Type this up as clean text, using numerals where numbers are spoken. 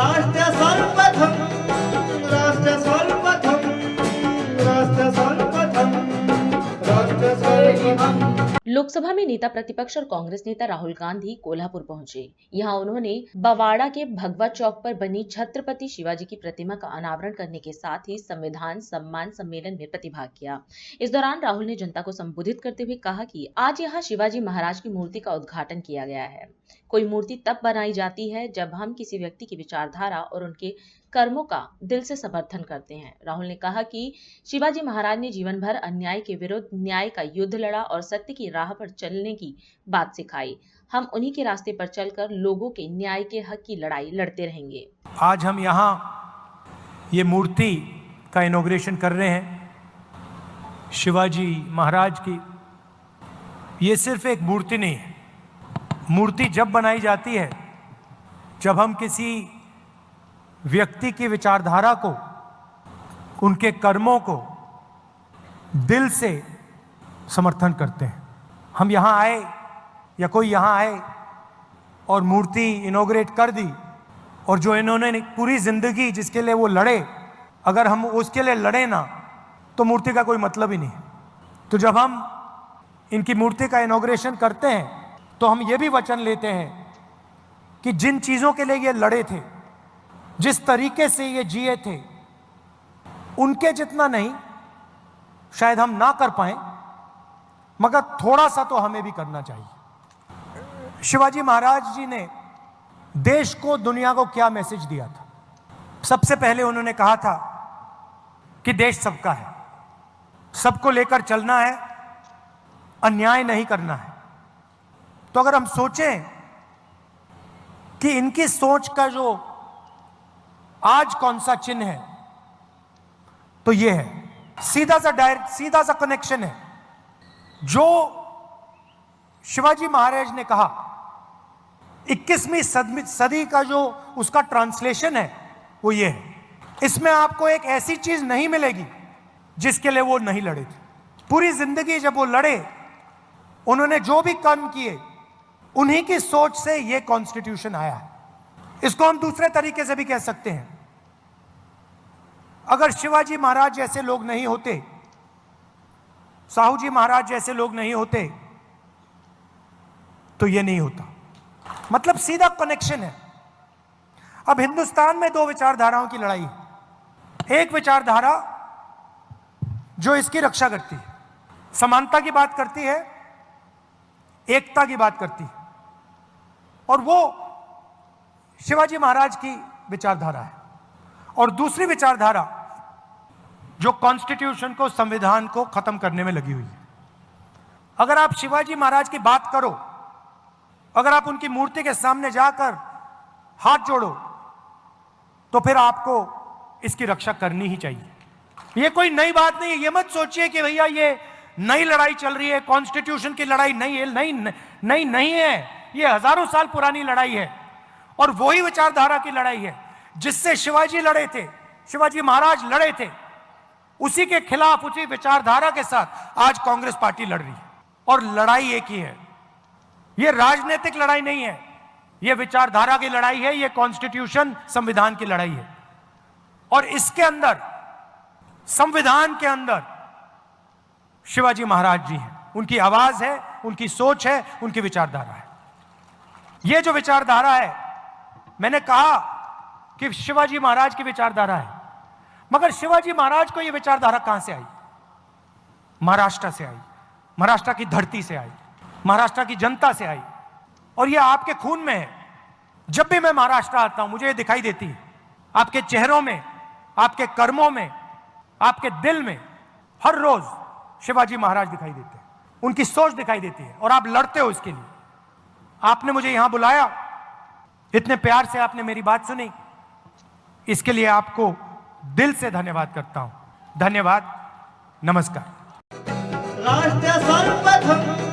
राष्ट्र सर्वप्रथम राष्ट्र सर्वप्रथम राष्ट्र सर्वप्रथम राष्ट्र सर्वप्रथम। लोकसभा में नेता प्रतिपक्ष और कांग्रेस नेता राहुल गांधी कोल्हापुर पहुंचे। यहां उन्होंने बवाड़ा के भगवा चौक पर बनी छत्रपति शिवाजी की प्रतिमा का अनावरण करने के साथ ही संविधान सम्मान सम्मेलन में प्रतिभाग किया। इस दौरान राहुल ने जनता को संबोधित करते हुए कहा कि आज यहां शिवाजी महाराज की मूर्ति का उद्घाटन किया गया है। कोई मूर्ति तब बनाई जाती है जब हम किसी व्यक्ति की विचारधारा और उनके कर्मों का दिल से समर्थन करते हैं। राहुल ने कहा कि शिवाजी महाराज ने जीवन भर अन्याय के विरुद्ध न्याय का युद्ध लड़ा और सत्य की राह पर चलने की बात सिखाई। हम उन्हीं के रास्ते पर चलकर लोगों के न्याय के हक की लड़ाई लड़ते रहेंगे। आज हम यहाँ ये मूर्ति का इनॉग्रेशन कर रहे हैं शिवाजी महाराज की। ये सिर्फ एक मूर्ति नहीं है। मूर्ति जब बनाई जाती है जब हम किसी व्यक्ति की विचारधारा को, उनके कर्मों को दिल से समर्थन करते हैं। हम यहाँ आए या कोई यहाँ आए और मूर्ति इनॉग्रेट कर दी, और जो इन्होंने पूरी जिंदगी जिसके लिए वो लड़े, अगर हम उसके लिए लड़े ना तो मूर्ति का कोई मतलब ही नहीं। तो जब हम इनकी मूर्ति का इनॉग्रेशन करते हैं तो हम ये भी वचन लेते हैं कि जिन चीज़ों के लिए ये लड़े थे, जिस तरीके से ये जिए थे, उनके जितना नहीं शायद हम ना कर पाए, मगर थोड़ा सा तो हमें भी करना चाहिए। शिवाजी महाराज जी ने देश को, दुनिया को क्या मैसेज दिया था? सबसे पहले उन्होंने कहा था कि देश सबका है, सबको लेकर चलना है, अन्याय नहीं करना है। तो अगर हम सोचें कि इनकी सोच का जो आज कौन सा चिन्ह है, तो ये है, सीधा सा कनेक्शन है। जो शिवाजी महाराज ने कहा 21वीं सदी का जो उसका ट्रांसलेशन है वो ये है। इसमें आपको एक ऐसी चीज नहीं मिलेगी जिसके लिए वो नहीं लड़े थे। पूरी जिंदगी जब वो लड़े, उन्होंने जो भी कर्म किए, उन्हीं की सोच से ये कॉन्स्टिट्यूशन आया है। इसको हम दूसरे तरीके से भी कह सकते हैं, अगर शिवाजी महाराज जैसे लोग नहीं होते, साहू जी महाराज जैसे लोग नहीं होते, तो ये नहीं होता। मतलब सीधा कनेक्शन है। अब हिंदुस्तान में दो विचारधाराओं की लड़ाई है। एक विचारधारा जो इसकी रक्षा करती है, समानता की बात करती है, एकता की बात करती है, और वो शिवाजी महाराज की विचारधारा है। और दूसरी विचारधारा जो कॉन्स्टिट्यूशन को, संविधान को खत्म करने में लगी हुई है। अगर आप शिवाजी महाराज की बात करो, अगर आप उनकी मूर्ति के सामने जाकर हाथ जोड़ो, तो फिर आपको इसकी रक्षा करनी ही चाहिए। ये कोई नई बात नहीं है। ये मत सोचिए कि भैया ये नई लड़ाई चल रही है, कॉन्स्टिट्यूशन की लड़ाई नहीं है। नहीं है, ये हजारों साल पुरानी लड़ाई है, और वही विचारधारा की लड़ाई है जिससे शिवाजी लड़े थे, शिवाजी महाराज लड़े थे। उसी के खिलाफ, उसी विचारधारा के साथ आज कांग्रेस पार्टी लड़ रही है, और लड़ाई एक ही है। ये राजनीतिक लड़ाई नहीं है, ये विचारधारा की लड़ाई है, ये कॉन्स्टिट्यूशन, संविधान की लड़ाई है। और इसके अंदर, संविधान के अंदर शिवाजी महाराज जी हैं, उनकी आवाज है, उनकी सोच है, उनकी विचारधारा है। ये जो विचारधारा है, मैंने कहा कि शिवाजी महाराज की विचारधारा है, मगर शिवाजी महाराज को यह विचारधारा कहां से आई? महाराष्ट्र से आई, महाराष्ट्र की धरती से आई, महाराष्ट्र की जनता से आई, और यह आपके खून में है। जब भी मैं महाराष्ट्र आता हूं, मुझे ये दिखाई देती है, आपके चेहरों में, आपके कर्मों में, आपके दिल में हर रोज शिवाजी महाराज दिखाई देते हैं, उनकी सोच दिखाई देती है, और आप लड़ते हो इसके लिए। आपने मुझे यहां बुलाया, इतने प्यार से आपने मेरी बात सुनी, इसके लिए आपको दिल से धन्यवाद करता हूं। धन्यवाद, नमस्कार। राष्ट्र सर्वप्रथम